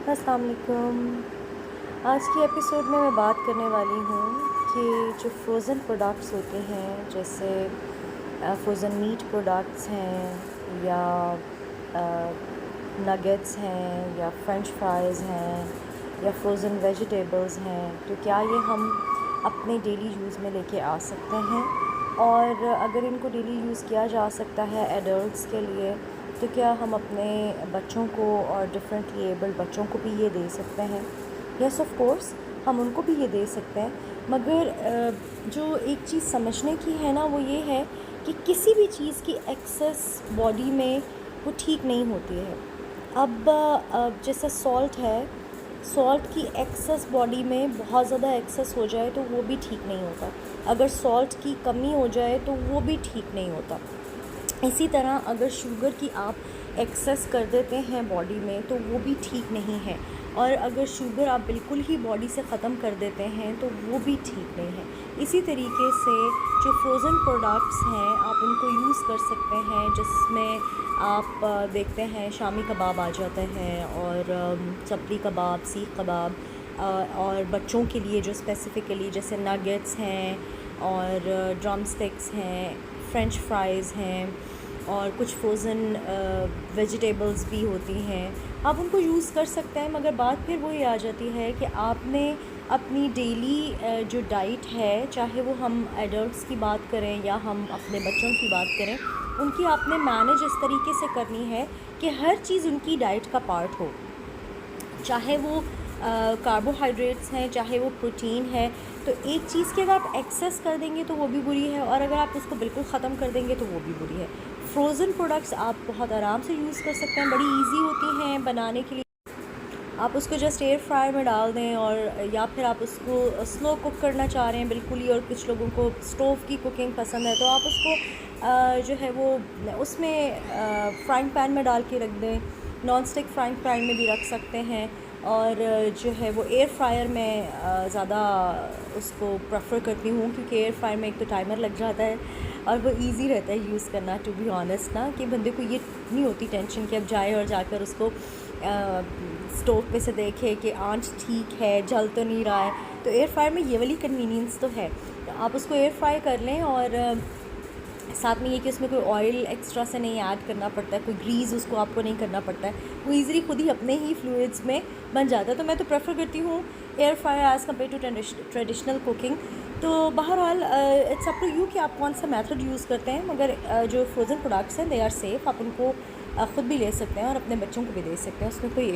अस्सलाम वालेकुम। आज की एपिसोड में मैं बात करने वाली हूँ कि जो फ्रोज़न प्रोडक्ट्स होते हैं, जैसे फ्रोज़न मीट प्रोडक्ट्स हैं या नगेट्स हैं या फ्रेंच फ्राइज़ हैं या फ्रोज़न वेजिटेबल्स हैं, तो क्या ये हम अपने डेली यूज़ में लेके आ सकते हैं? और अगर इनको डेली यूज़ किया जा सकता है एडल्ट्स के लिए, तो क्या हम अपने बच्चों को और डिफरेंटली एबल्ड बच्चों को भी ये दे सकते हैं? यस ऑफ़ कोर्स, हम उनको भी ये दे सकते हैं, मगर जो एक चीज़ समझने की है ना, वो ये है कि किसी भी चीज़ की एक्सेस बॉडी में वो ठीक नहीं होती है। अब जैसे सॉल्ट है, सॉल्ट की एक्सेस बॉडी में बहुत ज़्यादा एक्सेस हो जाए तो वो भी ठीक नहीं होता। अगर सॉल्ट की कमी हो जाए तो वो भी ठीक नहीं होता। इसी तरह अगर शुगर की आप एक्सेस कर देते हैं बॉडी में तो वो भी ठीक नहीं है, और अगर शुगर आप बिल्कुल ही बॉडी से ख़त्म कर देते हैं तो वो भी ठीक नहीं है। इसी तरीके से जो फ्रोज़न प्रोडक्ट्स हैं, आप उनको यूज़ कर सकते हैं, जिसमें आप देखते हैं शामी कबाब आ जाते हैं, और चपली कबाब, सीख कबाब, और बच्चों के लिए जो स्पेसिफ़िकली जैसे नगेट्स हैं और ड्रम स्टिक्स हैं, फ्रेंच फ्राइज़ हैं, और कुछ फ्रोज़न वेजिटेबल्स भी होती हैं, आप उनको यूज़ कर सकते हैं। मगर बात फिर वही आ जाती है कि आपने अपनी डेली जो डाइट है, चाहे वो हम एडल्ट्स की बात करें या हम अपने बच्चों की बात करें, उनकी आपने मैनेज इस तरीके से करनी है कि हर चीज़ उनकी डाइट का पार्ट हो। चाहे वो कार्बोहाइड्रेट्स हैं, चाहे वो प्रोटीन है। तो एक चीज़ की अगर आप एक्सेस कर देंगे तो वो भी बुरी है, और अगर आप उसको बिल्कुल ख़त्म कर देंगे तो वो भी बुरी है। फ्रोज़न प्रोडक्ट्स आप बहुत आराम से यूज़ कर सकते हैं, बड़ी ईजी होती हैं बनाने के लिए। आप उसको जस्ट एयर फ्रायर में डाल दें, और या फिर आप उसको स्लो कुक करना चाह रहे हैं बिल्कुल ही, और कुछ लोगों को स्टोव की कुकिंग पसंद है, तो आप उसको जो है वो उसमें फ्राइंग पैन में डाल के रख दें। नॉन स्टिक फ्राइंग पैन में भी रख सकते हैं, और जो है वो एयर फ्रायर में ज़्यादा उसको प्रेफर करती हूँ, क्योंकि एयर फ्रायर में एक तो टाइमर लग जाता है और वो इजी रहता है यूज़ करना। टू बी ऑनेस्ट ना, कि बंदे को ये नहीं होती टेंशन कि अब जाए और जाकर उसको स्टोव पे से देखे कि आंच ठीक है, जल तो नहीं रहा है। तो एयर फ्रायर में ये वाली कन्वीनियंस तो है। तो आप उसको एयर फ्राई कर लें, और साथ में ये कि उसमें कोई ऑयल एक्स्ट्रा से नहीं ऐड करना पड़ता है, कोई ग्रीस उसको आपको नहीं करना पड़ता है, वो ईज़िली खुद ही अपने ही फ्लूइड्स में बन जाता है। तो मैं तो प्रेफर करती हूँ air fryer as compare to traditional cooking. तो बहरहाल इट्स अप टू यू कि आप कौन सा मेथड यूज़ करते हैं, मगर जो फ्रोज़न प्रोडक्ट्स हैं दे आर सेफ़। आप उनको ख़ुद भी ले सकते हैं और अपने बच्चों को भी दे सकते हैं, उसमें कोई